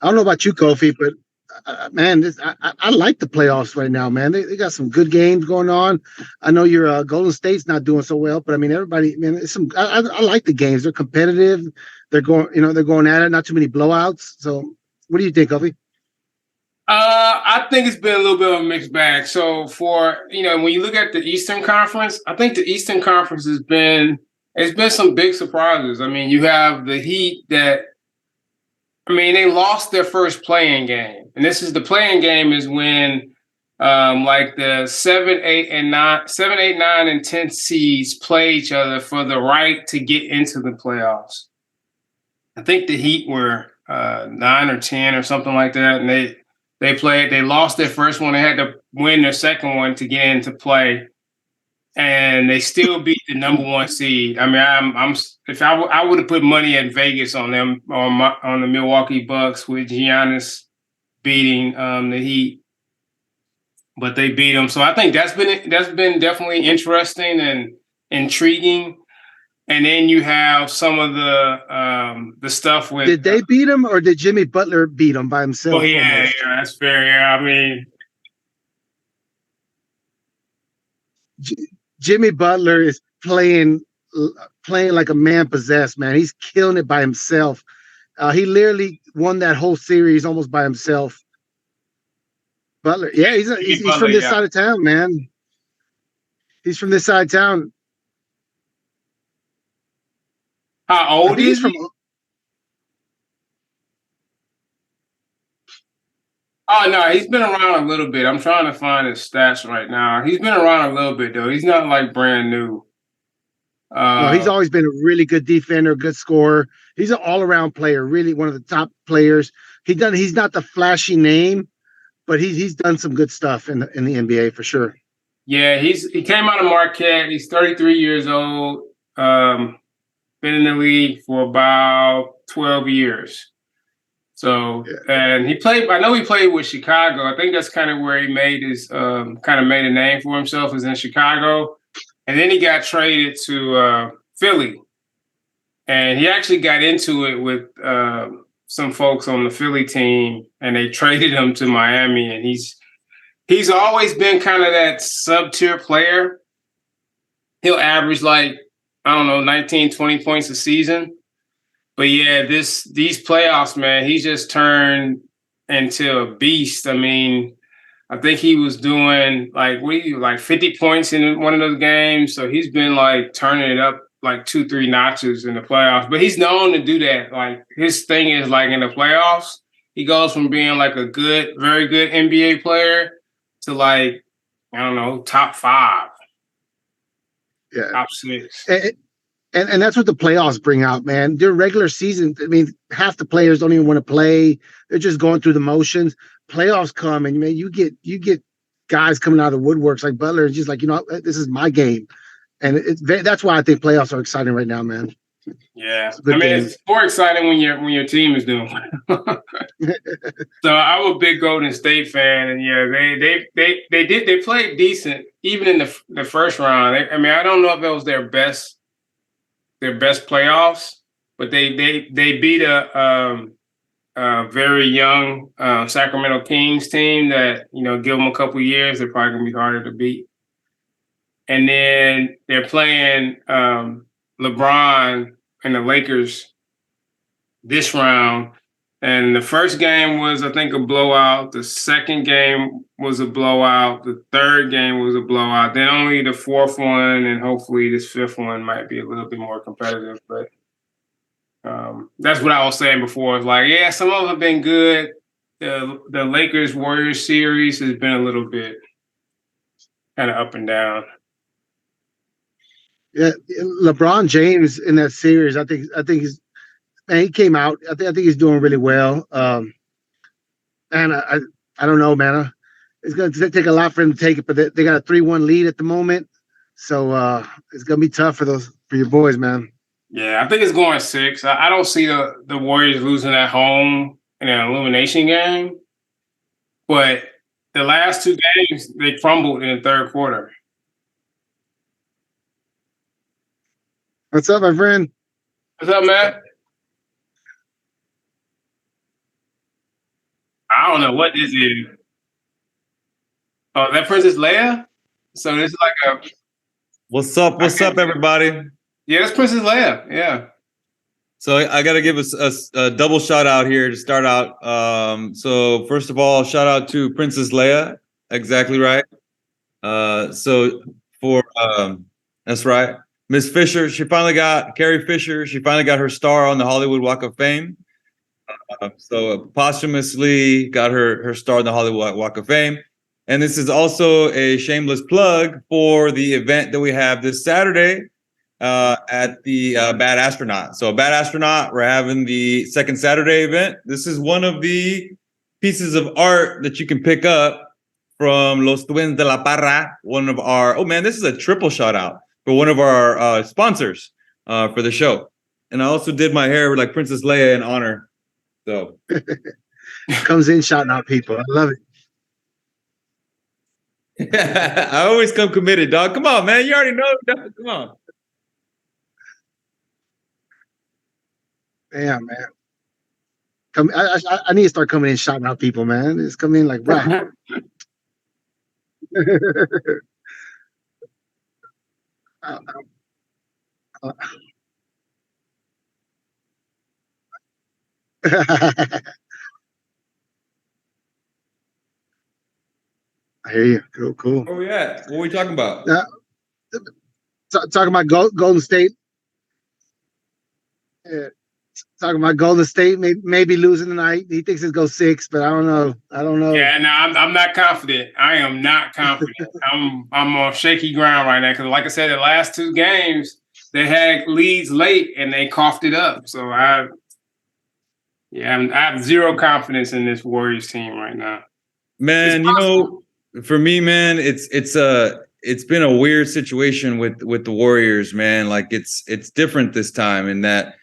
I don't know about you, Kofi, but man, I like the playoffs right now, man. They got some good games going on. I know your Golden State's not doing so well, but I mean, everybody, man, it's some. I like the games. They're competitive. They're going at it. Not too many blowouts. So, what do you think, Kofi? I think it's been a little bit of a mixed bag. So when you look at the Eastern Conference, I think the Eastern Conference it's been some big surprises. I mean, you have the Heat they lost their first playing game. And this is the playing game is when like the 7, 8, 9, and 10 seeds play each other for the right to get into the playoffs. I think the Heat were 9 or 10 or something like that. And they lost their first one. They had to win their second one to get into play. And they still beat the number 1 seed. I mean, I would have put money at Vegas on them on the Milwaukee Bucks with Giannis beating the Heat, but they beat them. So I think that's been definitely interesting and intriguing. And then you have some of the stuff with. Did they beat him, or did Jimmy Butler beat him by himself? Oh yeah, that's fair. Yeah, I mean. Jimmy Butler is playing like a man possessed, man. He's killing it by himself. He literally won that whole series almost by himself. Butler, yeah, he's Butler, from this side of town, man. He's from this side of town. How old is he? Oh, no, he's been around a little bit. I'm trying to find his stats right now. He's been around a little bit, though. He's not like brand new. No, he's always been a really good defender, good scorer. He's an all-around player, really one of the top players. He's not the flashy name, but he's done some good stuff in the NBA for sure. Yeah, he came out of Marquette. He's 33 years old. Been in the league for about 12 years. So, and I know he played with Chicago. I think that's kind of where he made a name for himself, is in Chicago. And then he got traded to Philly. And he actually got into it with some folks on the Philly team, and they traded him to Miami. And he's always been kind of that sub-tier player. He'll average 19, 20 points a season. But yeah, these playoffs, man, he just turned into a beast. I mean, I think he was doing 50 points in one of those games. So he's been turning it up 2-3 notches in the playoffs. But he's known to do that. His thing is in the playoffs, he goes from being a good, very good NBA player to top 5. Yeah. Top 6. And that's what the playoffs bring out, man. During regular season, I mean, half the players don't even want to play. They're just going through the motions. Playoffs come, and man, you get guys coming out of the woodworks like Butler, and just this is my game, and that's why I think playoffs are exciting right now, man. Yeah, it's more exciting when your team is doing well. So I'm a big Golden State fan, and yeah, they played decent even in the first round. I don't know if it was their best playoffs, but they beat a very young Sacramento Kings team that, give them a couple years, they're probably gonna be harder to beat. And then they're playing LeBron and the Lakers this round. And the first game was, I think, a blowout. The second game was a blowout. The third game was a blowout. Then only the fourth one, and hopefully this fifth one might be a little bit more competitive. But that's what I was saying before. It's some of them have been good. The Lakers-Warriors series has been a little bit kind of up and down. Yeah, LeBron James in that series, I think he came out. I think he's doing really well. And I don't know, man. It's going to take a lot for him to take it, but they got a 3-1 lead at the moment, so it's going to be tough for your boys, man. Yeah, I think it's going 6. I don't see the Warriors losing at home in an elimination game, but the last 2 games they crumbled in the third quarter. What's up, my friend? What's up, man? I don't know what this is. Oh, that Princess Leia? So this is like a... What's up? What's up, everybody? Yeah, that's Princess Leia. Yeah. So I got to give us a double shout out here to start out. So first of all, shout out to Princess Leia. Exactly right. So for that's right, Miss Fisher. Carrie Fisher. She finally got her star on the Hollywood Walk of Fame. So posthumously got her star on the Hollywood Walk of Fame. And this is also a shameless plug for the event that we have this Saturday at the Bad Astronaut. So Bad Astronaut, we're having the second Saturday event. This is one of the pieces of art that you can pick up from Los Twins de la Parra, one of our... Oh, man, this is a triple shout out for one of our sponsors for the show. And I also did my hair like Princess Leia in honor. So comes in shouting out people. I love it. I always come committed, dog. Come on, man. You already know. Dog. Come on. Damn, man. I need to start coming in shouting out people, man. Just come in like, bro. I hear you. Cool. Oh yeah. What are we talking about? Talking about Golden State. Yeah. Talking about Golden State, maybe losing tonight. He thinks it goes 6, but I don't know. Yeah, no, I'm not confident. I am not confident. I'm on shaky ground right now because, like I said, the last 2 games they had leads late and they coughed it up. So I have zero confidence in this Warriors team right now. Man, you know, for me, man, it's been a weird situation with the Warriors, man. Like it's different this time in that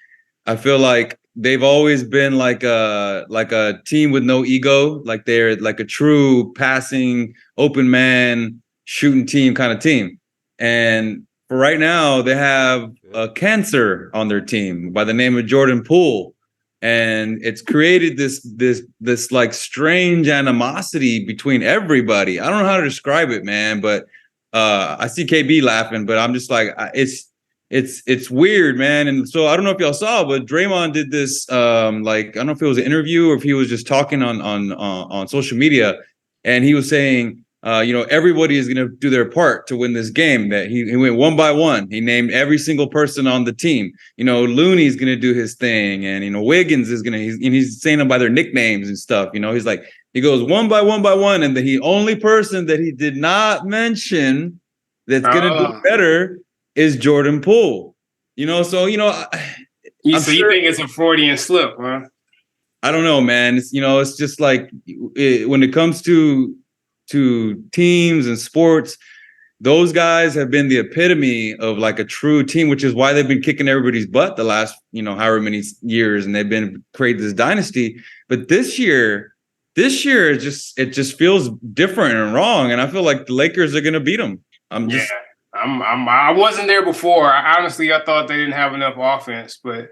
I feel like they've always been like a team with no ego, like they're like a true passing, open man, shooting team kind of team. And for right now, they have a cancer on their team by the name of Jordan Poole. And it's created this like strange animosity between everybody. I don't know how to describe it, man, but I see KB laughing, but I'm just like, it's weird, man. And so I don't know if y'all saw, but Draymond did this like, I don't know if it was an interview or if he was just talking on social media, and he was saying you know, everybody is going to do their part to win this game. That he went one by one. He named every single person on the team. You know, Looney's going to do his thing, and you know, Wiggins is going to. He's saying them by their nicknames and stuff. You know, he's like, he goes one by one, and the only person that he did not mention that's going to do better is Jordan Poole. You know, so you know, you think it's a Freudian slip, huh? I don't know, man. It's, you know, it's just like when it comes to teams and sports, those guys have been the epitome of like a true team, which is why they've been kicking everybody's butt the last, you know, however many years, and they've been creating this dynasty. But this year it just feels different and wrong, and I feel like the Lakers are going to beat them. I wasn't there before. I thought they didn't have enough offense, but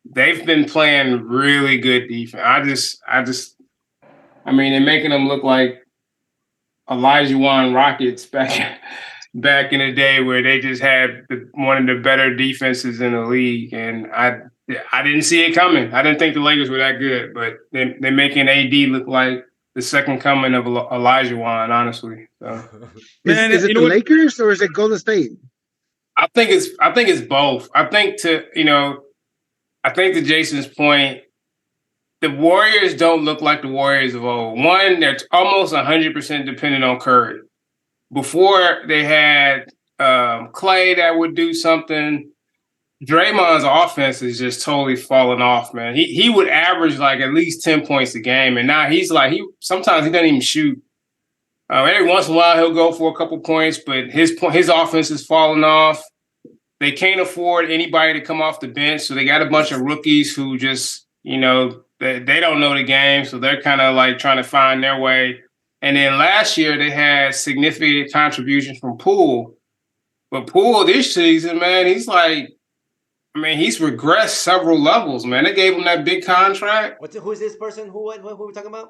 they've been playing really good defense. I mean, they're making them look like Elijah Wan Rockets back in the day, where they just had one of the better defenses in the league, and I didn't see it coming. I didn't think the Lakers were that good, but they're making AD look like the second coming of Elijah Wan, honestly. So. Man, is it the Lakers or is it Golden State? I think it's both. I think to Jason's point, the Warriors don't look like the Warriors of old. One, they're almost 100% dependent on Curry. Before, they had Clay that would do something. Draymond's offense is just totally falling off, man. He would average like at least 10 points a game, and now he's like sometimes he doesn't even shoot. Every once in a while he'll go for a couple points, but his offense is falling off. They can't afford anybody to come off the bench, so they got a bunch of rookies who just, you know, they don't know the game, so they're kind of like trying to find their way. And then last year they had significant contributions from Poole, but Poole this season, man, he's regressed several levels, man. They gave him that big contract. Who is this person? Who we talking about?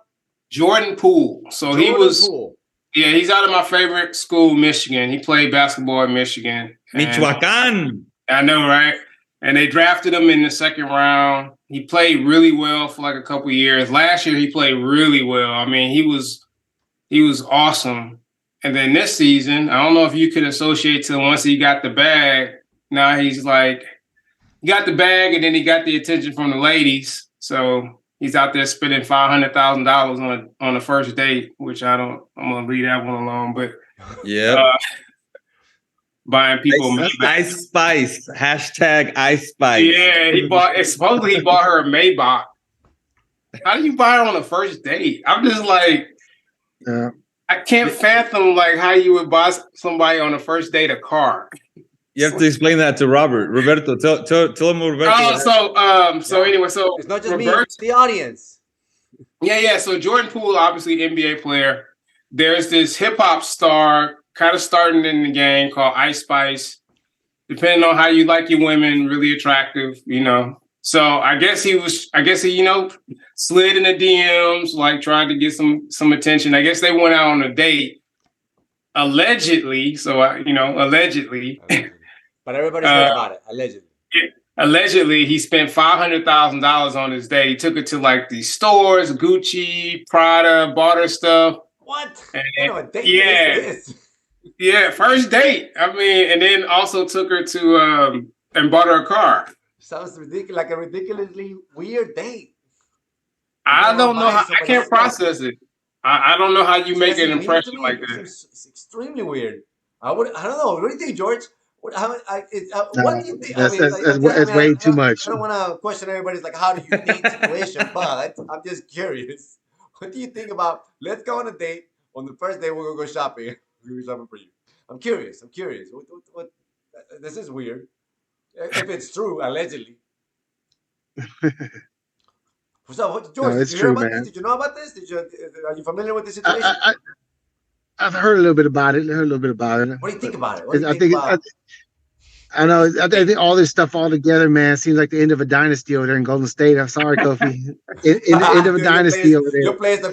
Jordan Poole. So Jordan he was. Poole. Yeah, he's out of my favorite school, Michigan. He played basketball at Michigan. Michoacan. I know, right? And they drafted him in the second round. He played really well for like a couple years. Last year, he played really well. I mean, he was awesome. And then this season, I don't know if you could associate to once he got the bag. Now he's like, he got the bag and then he got the attention from the ladies. So he's out there spending $500,000 on a first date, which I'm gonna leave that one alone. But yeah, buying people Ice Spice. Hashtag Ice Spice. Yeah, supposedly he bought her a Maybach. How do you buy her on a first date? I'm just like, I can't fathom like how you would buy somebody on a first date a car. You have to explain that to Roberto. Tell him Roberto. So anyway, so it's not just me, it's the audience. Yeah. So Jordan Poole, obviously NBA player. There's this hip hop star kind of starting in the game called Ice Spice. Depending on how you like your women, really attractive, So I guess he slid in the DMs, like tried to get some attention. I guess they went out on a date. Allegedly. But everybody's heard about it, allegedly. Yeah, allegedly, he spent $500,000 on his date. He took it to like these stores, Gucci, Prada, bought her stuff. What? And, yeah, first date. I mean, and then also took her to and bought her a car. Sounds ridiculous, like a ridiculously weird date. I don't know how. I can't process it. I don't know how you make an impression like that. It's extremely weird. I don't know. What do you think, George? What do you think? It's way too much. I don't want to question everybody's like, how do you date situation? But I'm just curious. What do you think about? Let's go on a date. On the first day, we're gonna go shopping. We're gonna go shopping for you. I'm curious. What? This is weird. If it's true, allegedly. So, George, did you hear about this? Did you know about this? Are you familiar with the situation? I've heard a little bit about it. What do you think about it? I know. I think all this stuff all together, man, seems like the end of a dynasty over there in Golden State. I'm sorry, Kofi. End of a dynasty over there. Your players are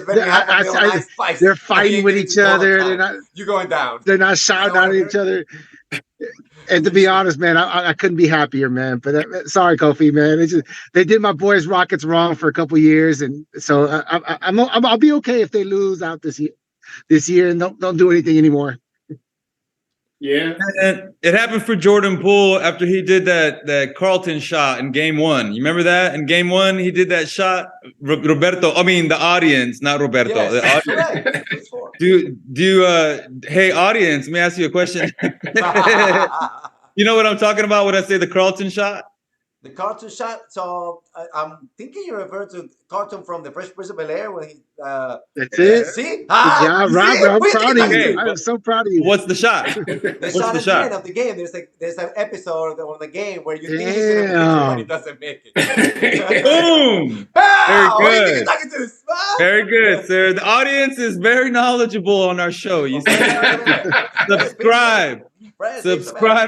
they're fighting with each other. They're not. You're going down. They're not shouting out at each other. And to be honest, man, I couldn't be happier, man. But sorry, Kofi, man. They did my boys Rockets wrong for a couple years, and so I'll be okay if they lose out this year and don't do anything anymore. Yeah, and it happened for Jordan Poole after he did that Carlton shot in Game 1. You remember that? In Game 1, he did that shot. The audience, not Roberto. Yes, the audience. Hey, audience, let me ask you a question. You know what I'm talking about when I say the Carlton shot? The Carlton shot. So I'm thinking you refer to Carlton from the Fresh Prince of Bel-Air when he. That's it. See? Yeah, Robert, I'm proud of you. I'm so proud of you. What's the shot? The shot at the end of the game. There's an episode on the game where you think he's going to make it, but he doesn't make it. Boom! Very good. Very good, sir. The audience is very knowledgeable on our show. You subscribe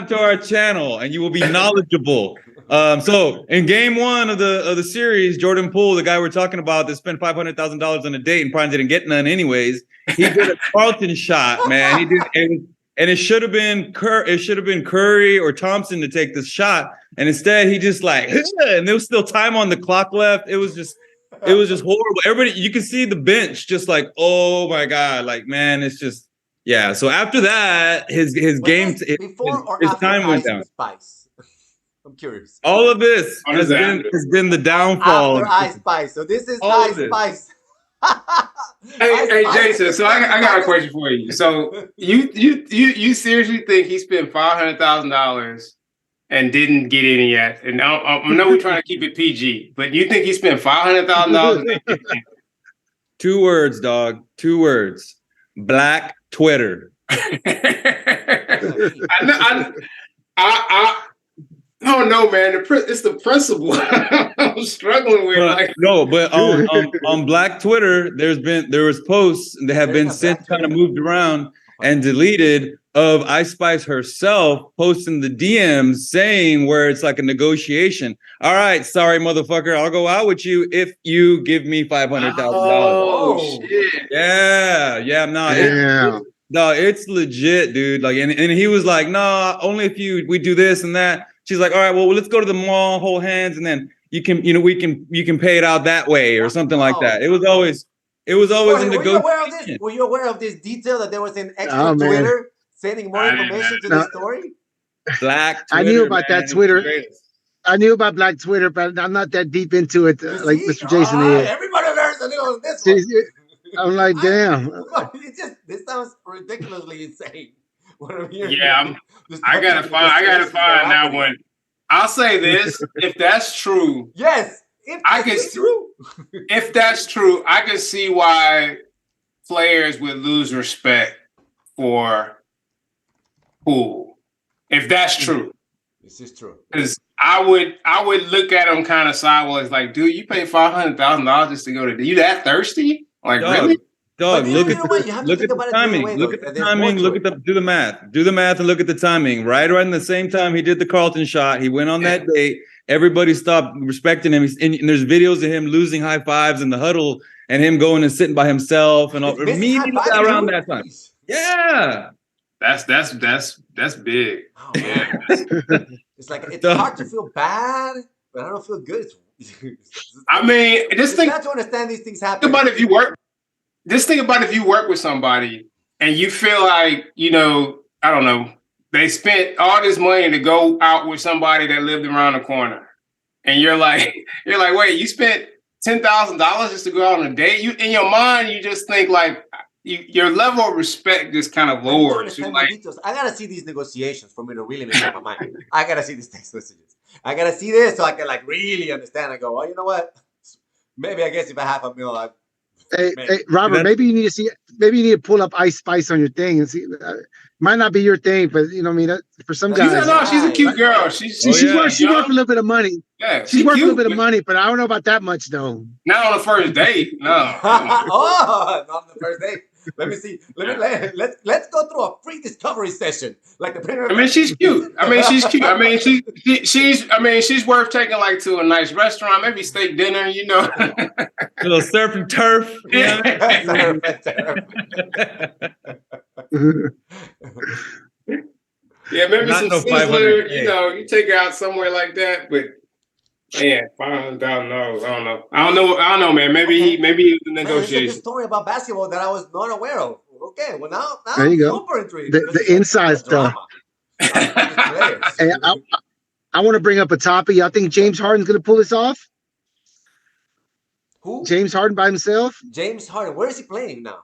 to our channel, and you will be knowledgeable. So in Game 1 of the series, Jordan Poole, the guy we're talking about that spent $500,000 on a date and probably didn't get none anyways, he did a Carlton shot, man. He did, and it should have been Curry or Thompson to take this shot, and instead he just and there was still time on the clock left. It was just horrible. Everybody, you can see the bench just like, oh my god, like man, it's just So after that, his game, his time went down. Spice. I'm curious. All of this has been the downfall. After Ice Spice. So this is Ice Spice. Hey, Jason. So I got a question for you. So you seriously think he spent $500,000 and didn't get any yet? And I know we're trying to keep it PG, but you think he spent $500,000? 2 words, dog. 2 words. Black Twitter. Oh no, man! It's the principle I'm struggling with. But on Black Twitter, there was posts that have been since kind of moved around and deleted of Ice Spice herself posting the DMs saying where it's like a negotiation. All right, sorry, motherfucker, I'll go out with you if you give me $500,000. Oh shit! Yeah, no, it's legit, dude. Like, and he was like, no, only if we do this and that. She's like, all right, well, let's go to the mall, hold hands, and then you can pay it out that way or something like that. It was always Jorge, a negotiation. were you aware of this? Were you aware of this detail that there was an extra Twitter sending more information to the story? Black Twitter, I knew about that Twitter. I knew about Black Twitter, but I'm not that deep into it like Mr. Jason is. Everybody learns a little on this one. I'm like, damn. This sounds ridiculously insane. Yeah, I gotta find that one. I'll say this: if that's true, yes, true. If that's true, I can see why players would lose respect for Poole. If that's true, this is true. Because I would look at him kind of sideways, like, dude, you pay $500,000 just to go to. You that thirsty? Like, really? Dog, look at the timing. Look at the timing. Do the math. Do the math and look at the timing. Right around the same time he did the Carlton shot, he went on that date. Everybody stopped respecting him. And there's videos of him losing high fives in the huddle and him going and sitting by himself and all immediately around that time. Yeah. That's big. Oh, man. It's like it's hard to feel bad, but I don't feel good. I mean, just think. Not to understand these things happen. Think about if you work with somebody and you feel like, I don't know, they spent all this money to go out with somebody that lived around the corner, and you're like, wait, you spent $10,000 just to go out on a date? You in your mind, you just think like your level of respect just kind of lowers. Like, I gotta see these negotiations for me to really make up my mind. I gotta see these text messages. I gotta see this so I can like really understand and go, well, you know what? Maybe I guess if I have $1 million, Hey, Robert, maybe you need to pull up Ice Spice on your thing and see. Might not be your thing, but for some guys. She's a cute girl. She's worth a little bit of money. Yeah, she's worth a little bit of money, but I don't know about that much though. Not on the first date, no. Not on the first date. Let me see. Let's go through a free discovery session. Like the she's cute. She's cute. She's worth taking like to a nice restaurant, maybe steak dinner. A little surf and turf. Yeah. Surf and turf. Yeah, maybe some Sizzler. You take her out somewhere like that, but. Man, $500,000. I don't know, man. Maybe he was in negotiation. There's a story about basketball that I was not aware of. Okay, well now there you go. Super intrigued. The inside stuff. Hey, I want to bring up a topic. Y'all think James Harden's going to pull this off? Who? James Harden by himself? James Harden. Where is he playing now?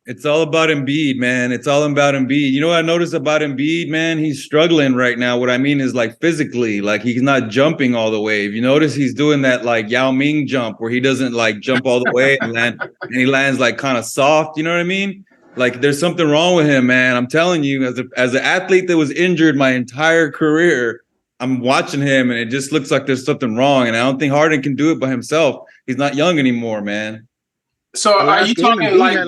It's all about Embiid, man. It's all about Embiid. You know what I noticed about Embiid, man? He's struggling right now. What I mean is like physically, like he's not jumping all the way. If you notice, he's doing that like Yao Ming jump where he doesn't like jump all the way and he lands like kind of soft. You know what I mean? Like there's something wrong with him, man. I'm telling you, as an athlete that was injured my entire career, I'm watching him and it just looks like there's something wrong. And I don't think Harden can do it by himself. He's not young anymore, man. So are you talking like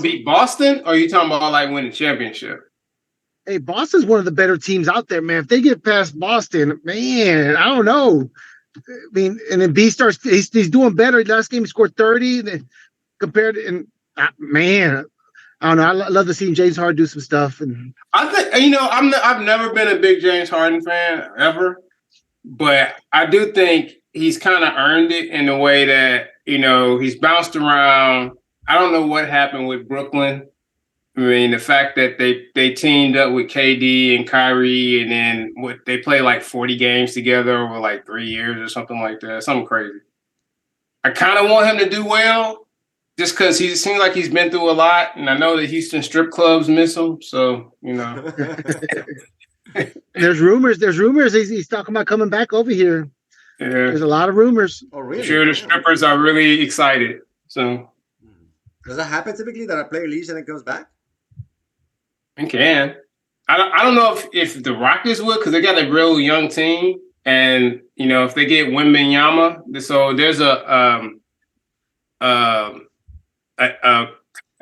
beat Boston, or are you talking about like win the championship? Hey, Boston's one of the better teams out there, man. If they get past Boston, man, I don't know. I mean, and then B starts. He's doing better. Last game he scored 30 compared to, and man, I don't know. I love to see James Harden do some stuff. And I think I've never been a big James Harden fan ever, but I do think he's kind of earned it in a way that. He's bounced around. I don't know what happened with Brooklyn. I mean, the fact that they teamed up with KD and Kyrie, and then they play like 40 games together over like 3 years or something like that. Something crazy. I kind of want him to do well, just because he seems like he's been through a lot, and I know that Houston strip clubs miss him. So There's rumors he's talking about coming back over here. Yeah. There's a lot of rumors. Oh, really? Sure, the strippers are really excited. So, does that happen typically that a player leaves and then comes back? It can. I don't know if the Rockets would, because they got a real young team, and if they get Wombayama, so there's a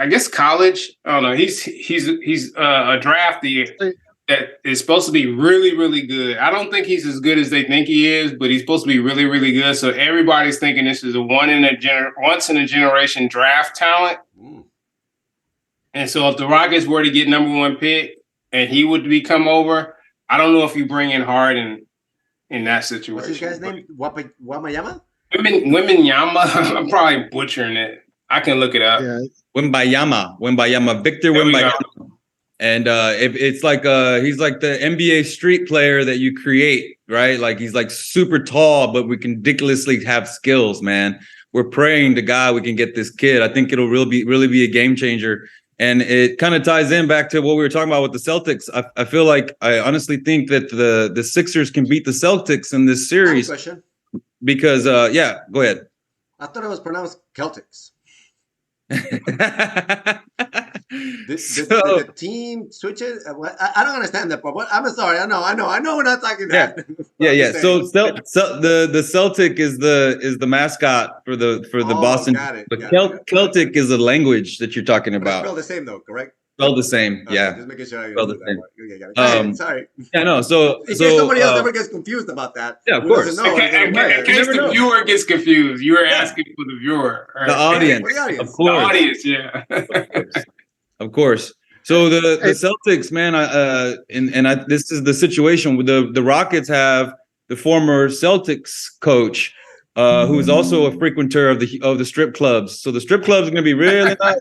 I guess college. I don't know. He's a draftee that is supposed to be really, really good. I don't think he's as good as they think he is, but he's supposed to be really, really good. So everybody's thinking this is a once in a generation draft talent. And so if the Rockets were to get number 1 pick and he would come over, I don't know if you bring in Harden in that situation. What's his guy's name? Wombayama? Wombayama. I'm probably butchering it. I can look it up. Yeah. Wombayama, Victor Wombayama. And it's like he's like the NBA street player that you create, right? Like he's like super tall, but we can ridiculously have skills, man. We're praying to God we can get this kid. I think it'll really be a game changer. And it kind of ties in back to what we were talking about with the Celtics. I feel like I honestly think that the Sixers can beat the Celtics in this series. I have a question. Because go ahead. I thought it was pronounced Celtics. Did the team switch it? I don't understand that part. I'm sorry. I know we're not talking that. Yeah. So the Celtic is the mascot for the Boston. Got it. Celtic is a language that you're talking about. Spelled the same though, correct? Spelled the same. Okay, yeah. Just making sure I spelled the same. Sorry. Yeah. No. So in case somebody else ever gets confused about that. Yeah, of course. In case the viewer gets confused, you were asking for the viewer. The audience. Of course. The audience. Yeah. Of course. So the Celtics, man, this is the situation. The Rockets have the former Celtics coach, who is also a frequenter of the strip clubs. So the strip clubs are going to be really nice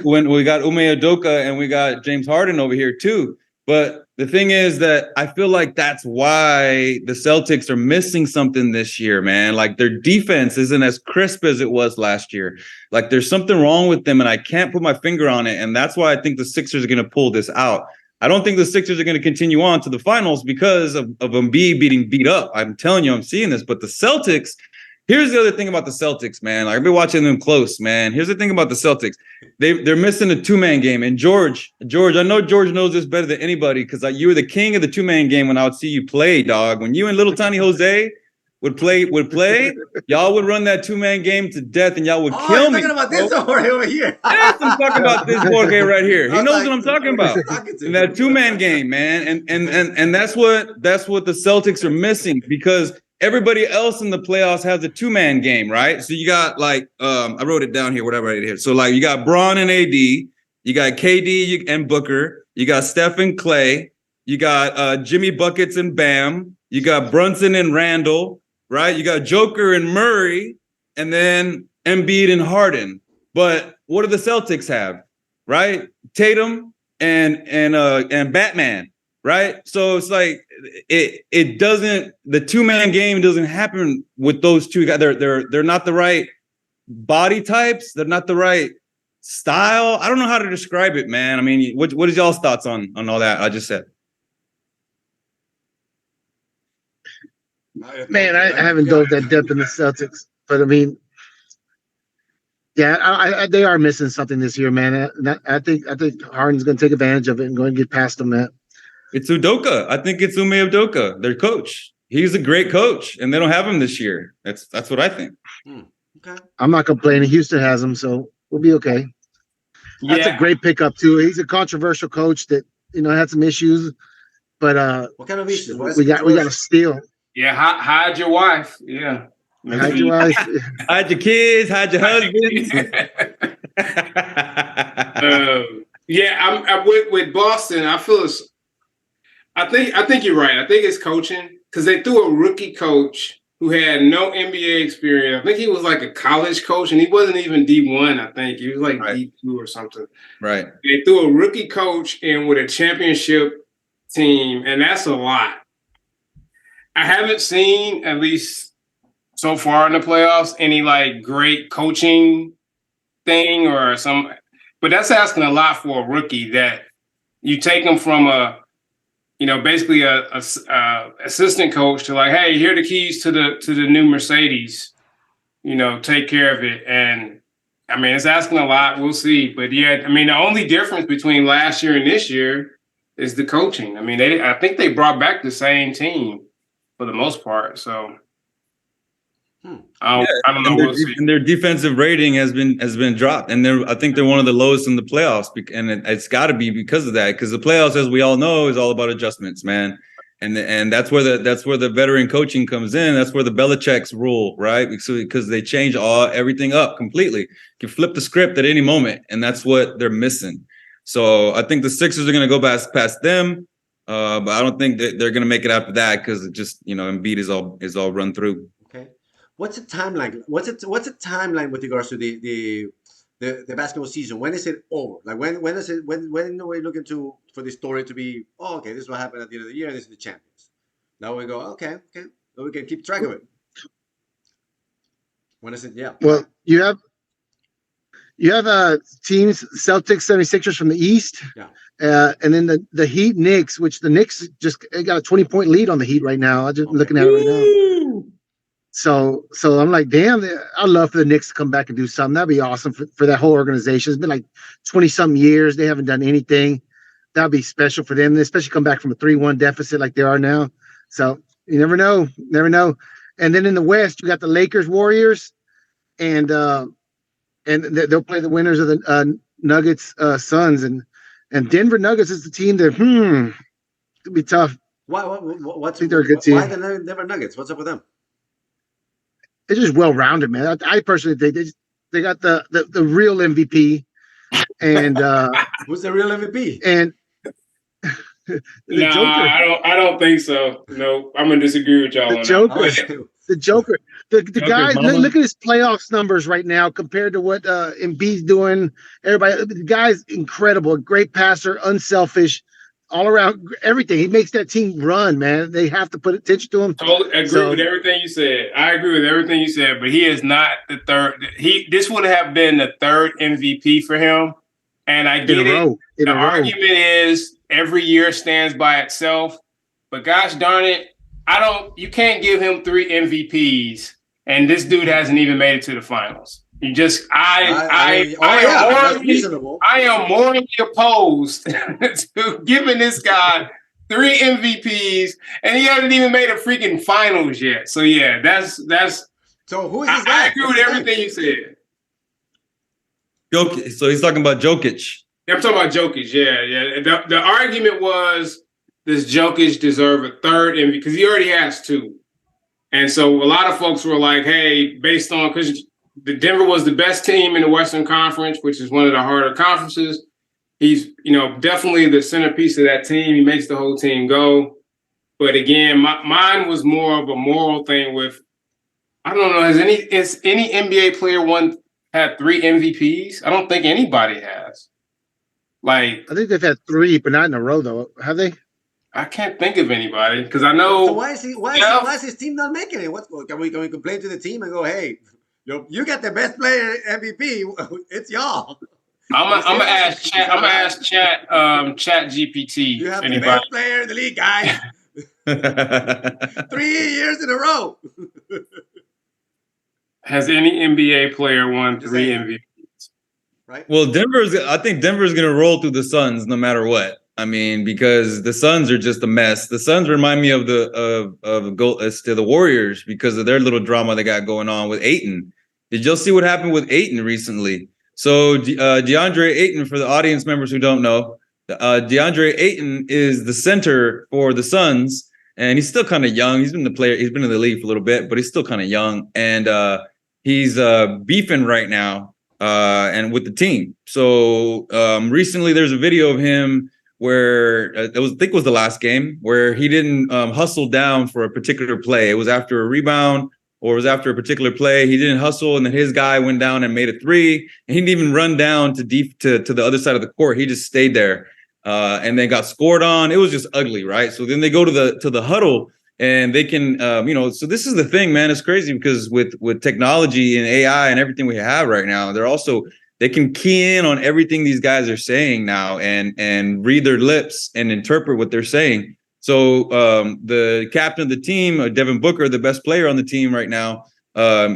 when we got Ime Udoka and we got James Harden over here too. But the thing is that I feel like that's why the Celtics are missing something this year, man. Like their defense isn't as crisp as it was last year. Like there's something wrong with them and I can't put my finger on it. And that's why I think the Sixers are going to pull this out. I don't think the Sixers are going to continue on to the finals because of Embiid being beat up. I'm telling you, I'm seeing this. But the Celtics, here's the other thing about the Celtics, man. Like, I've been watching them close, man. Here's the thing about the Celtics. They're missing a two-man game. And George, I know George knows this better than anybody because you were the king of the two-man game when I would see you play, dog. When you and little tiny Jose would play, y'all would run that two-man game to death and y'all would kill me. Talking about this Jorge over here. Yes, I'm talking about this Jorge right here. He knows what I'm talking about. In that two-man game, man. And that's what the Celtics are missing because everybody else in the playoffs has a two-man game, right? So you got I wrote it down here, whatever right here. So you got Braun and AD, you got KD and Booker, you got Steph and Clay, you got Jimmy Buckets and Bam, you got Brunson and Randall, right? You got Joker and Murray, and then Embiid and Harden. But what do the Celtics have, right? Tatum and Batman. Right. So it's like it doesn't, the two-man game doesn't happen with those two guys. They're not the right body types. They're not the right style. I don't know how to describe it, man. I mean, what is y'all's thoughts on all that I just said? Man, I haven't dove that depth in the Celtics, but I mean, yeah, they are missing something this year, man. I think Harden's going to take advantage of it and going to get past them, man. It's Udoka. I think it's Ime Udoka, their coach. He's a great coach, and they don't have him this year. That's what I think. Okay. I'm not complaining. Houston has him, so we'll be okay. Yeah. That's a great pickup too. He's a controversial coach that had some issues, but what kind of issues? We got a steal. Yeah, hide your wife. Yeah, hide your wife. Hide your kids. Hide your husband. I'm with Boston. I think you're right. I think it's coaching because they threw a rookie coach who had no NBA experience. I think he was like a college coach, and he wasn't even D1. I think he was like D2 or something. Right. They threw a rookie coach in with a championship team, and that's a lot. I haven't seen, at least so far in the playoffs, any great coaching thing or some. But that's asking a lot for a rookie that you take him from basically a assistant coach to hey, here are the keys to the new Mercedes, take care of it. And I mean, it's asking a lot. We'll see. But yeah, I mean, the only difference between last year and this year is the coaching. I mean, I think they brought back the same team for the most part. So I don't know. We'll see. And their defensive rating has been dropped, and I think they're one of the lowest in the playoffs, and it's got to be because of that. Because the playoffs, as we all know, is all about adjustments, man. And that's where the veteran coaching comes in. That's where the Belichick's rule, right? Because they change everything up completely. You can flip the script at any moment, and that's what they're missing. So I think the Sixers are going to go past them, but I don't think that they're going to make it after that because it just Embiid is all run through. Okay, what's the timeline? What's a timeline with regards to the basketball season? When is it over? Like when are we looking for the story to be? Oh, okay, this is what happened at the end of the year. This is the champions. Now we go. Okay, so we can keep track of it. When is it? Yeah. Well, you have teams, Celtics, 76ers from the East. Yeah. And then the Heat, Knicks, which the Knicks just got a 20-point lead on the Heat right now. I'm just looking at it right now. So I'm like, damn, I'd love for the Knicks to come back and do something. That'd be awesome for that whole organization. It's been like 20-something years. They haven't done anything. That'd be special for them, especially come back from a 3-1 deficit like they are now. So you never know. And then in the West, you got the Lakers, Warriors, and they'll play the winners of the Nuggets, Suns, and Denver Nuggets is the team that could be tough. Why? I think they're a good team. Why the Denver Nuggets? What's up with them? They're just well-rounded, man. I personally think they got the real MVP, and who's the real MVP? And Joker. I don't think so. No, I'm gonna disagree with y'all. The Joker. The guy. Look at his playoffs numbers right now compared to what Embiid's doing. Everybody, the guy's incredible. Great passer, unselfish, all around everything. He makes that team run, man. They have to put attention to him. Totally agree with everything you said. I agree with everything you said, but he is not the third. This would have been the third MVP for him, and I get it. The argument is every year stands by itself, but gosh darn it, you can't give him 3 MVPs, and this dude hasn't even made it to the finals. You just, I am morally opposed to giving this guy 3 MVPs, and he hasn't even made a freaking finals yet. So yeah, that's. So who is this guy? I agree with everything you said. Jokish. So he's talking about Jokish. Yeah, I'm talking about Jokish. Yeah. The argument was, does Jokish deserve a third MVP? Because he already has 2. And so a lot of folks were like, hey, based on, because the Denver was the best team in the Western Conference, which is one of the harder conferences. He's, definitely the centerpiece of that team. He makes the whole team go. But again, mine was more of a moral thing with, I don't know, has any NBA player had 3 MVPs? I don't think anybody has. Like, I think they've had 3, but not in a row, though. Have they? I can't think of anybody because I know. So why is his team not making it? Can we complain to the team and go, hey, you got the best player MVP? It's y'all. I'm gonna ask Chat. I'm gonna ask Chat GPT. You have the best player in the league, guys. 3 years in a row. Has any NBA player won 3 MVPs? Right. Well, I think Denver's going to roll through the Suns no matter what. I mean, because the Suns are just a mess. The Suns remind me of the Warriors because of their little drama they got going on with Ayton. Did y'all see what happened with Ayton recently? So DeAndre Ayton, for the audience members who don't know, DeAndre Ayton is the center for the Suns, and he's still kind of young. He's been in the league for a little bit, but he's still kind of young, and he's beefing right now. And with the team. So recently there's a video of him where I think it was the last game where he didn't hustle down for a particular play. It was after a rebound or it was after a particular play. He didn't hustle, and then his guy went down and made a 3. And he didn't even run down to the other side of the court. He just stayed there and then got scored on. It was just ugly, right? So then they go to the huddle. And they can, so this is the thing, man. It's crazy because with technology and AI and everything we have right now, they can key in on everything these guys are saying now and read their lips and interpret what they're saying. So the captain of the team, Devin Booker, the best player on the team right now,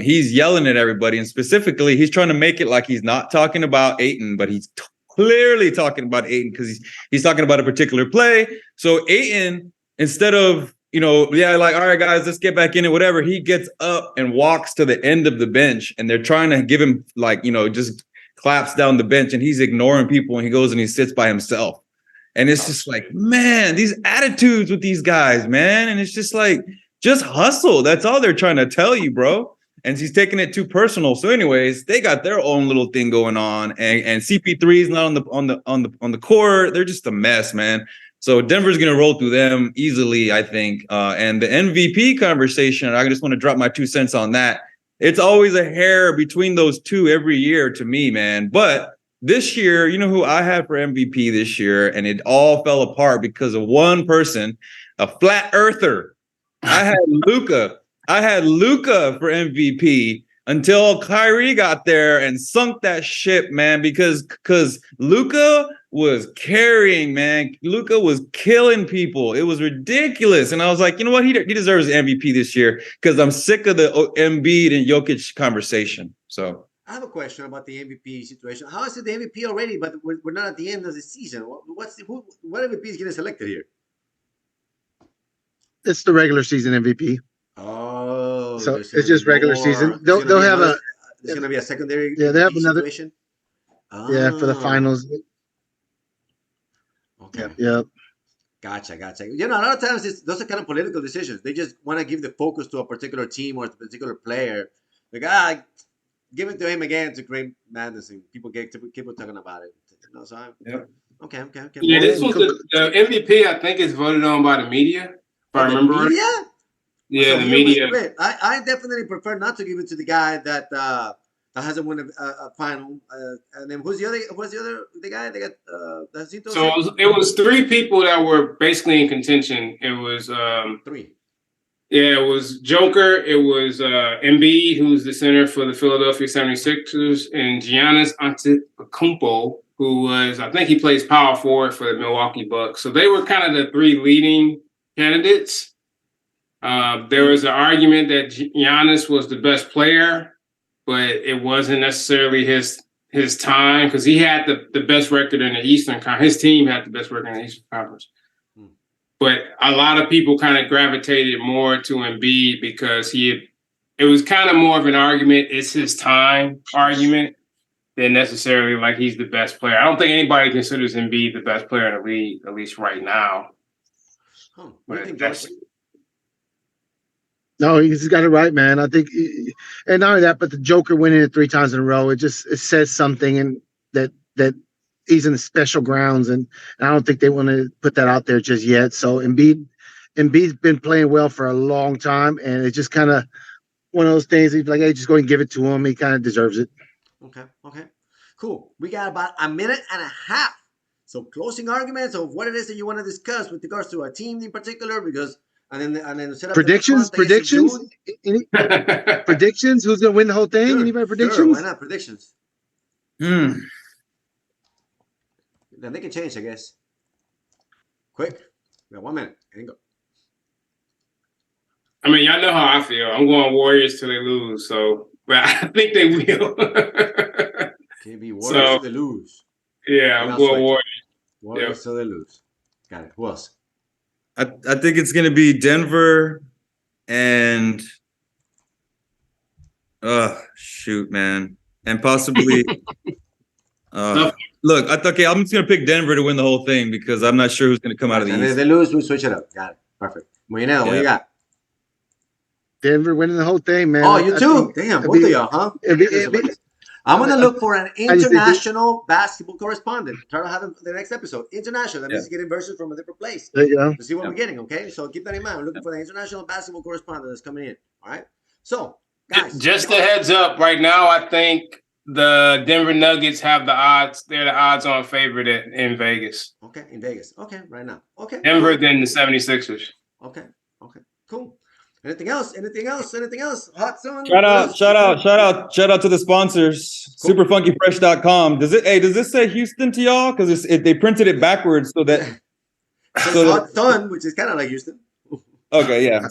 he's yelling at everybody. And specifically, he's trying to make it like he's not talking about Ayton, but he's clearly talking about Ayton because he's talking about a particular play. So Ayton, instead of like, all right, guys, let's get back in it, whatever. He gets up and walks to the end of the bench, and they're trying to give him, like, just claps down the bench, and he's ignoring people, and he goes and he sits by himself. And it's just like, man, these attitudes with these guys, man. And it's just like, just hustle. That's all they're trying to tell you, bro. And he's taking it too personal. So, anyways, they got their own little thing going on, and CP3 is not on the court. They're just a mess, man. So Denver's going to roll through them easily, I think. And the MVP conversation, I just want to drop my 2 cents on that. It's always a hair between those two every year to me, man. But this year, you know who I had for MVP this year, and it all fell apart because of one person, a flat earther. I had Luka. I had Luka for MVP until Kyrie got there and sunk that ship, man, because Luka was carrying, man. Luka was killing people. It was ridiculous. And I was like, you know what? He deserves an MVP this year because I'm sick of the Embiid and Jokic conversation. So I have a question about the MVP situation. How is it the MVP already, but we're not at the end of the season? What MVP is getting selected here? It's the regular season MVP. Oh, so it's just regular season. They'll have there's gonna be a secondary. Yeah, they have another situation. Yeah, for the finals. Okay. Yeah. Gotcha. A lot of times those are kind of political decisions. They just want to give the focus to a particular team or a particular player. Like, give it to him again to create madness, and people talking about it. So okay. Yeah, this was the MVP. I think is voted on by the media. If I remember right. Yeah, the media. I definitely prefer not to give it to the guy that hasn't won a final. And then who's the guy? They got Hacinto. So it was 3 people that were basically in contention. It was 3. Yeah, it was Joker. It was Embiid, who's the center for the Philadelphia 76ers, and Giannis Antetokounmpo, who was, I think he plays power forward for the Milwaukee Bucks. So they were kind of the 3 leading candidates. There was an argument that Giannis was the best player, but it wasn't necessarily his time because he had the best record in the Eastern Conference. His team had the best record in the Eastern Conference. But a lot of people kind of gravitated more to Embiid because it was kind of more of an argument. It's his time argument than necessarily like he's the best player. I don't think anybody considers Embiid the best player in the league, at least right now. No, he's got it right, man. I think, and not only that, but the Joker winning it 3 times in a row, it says something, and that he's in the special grounds, and I don't think they want to put that out there just yet. So Embiid's been playing well for a long time, and it's just kind of one of those things. He's like, hey, just go and give it to him. He kind of deserves it. Okay, cool. We got about a minute and a half. So closing arguments of what it is that you want to discuss with regards to a team in particular, because and then set up predictions. Any predictions? Who's gonna win the whole thing? Sure, Anybody predictions? Sure, why not predictions? Then they can change, I guess. Quick, we got 1 minute. Go. I mean, y'all know how I feel. I'm going Warriors till they lose. So, but I think they will. Can't be Warriors till they lose. Yeah, I'm going Warriors. Warriors till they lose. Got it. Who else? I think it's going to be Denver and shoot, man. And possibly look, I'm just going to pick Denver to win the whole thing because I'm not sure who's going to come out of the East. And if they lose, we switch it up. Got it. Perfect. Mollinedo, what you got? Denver winning the whole thing, man. Oh, you too? Damn, both of y'all, huh? I'm going to look for an international basketball correspondent. Try to have him for the next episode. International. That means getting versions from a different place. There you go. To see what we're getting, okay? So keep that in mind. We're looking for the international basketball correspondent that's coming in. All right? So, guys. Just a heads up. Right now, I think the Denver Nuggets have the odds. They're the odds-on favorite in Vegas. Okay, in Vegas. Okay, right now. Okay. Denver, then the 76ers. Okay, cool. Anything else? Hot zone. Shout out to the sponsors. Cool. Superfunkyfresh.com. Does this say Houston to y'all? Because they printed it backwards so that hot zone, which is kind of like Houston. Okay, yeah.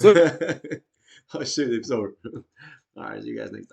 Oh shit, it's over. All right, see you guys next time.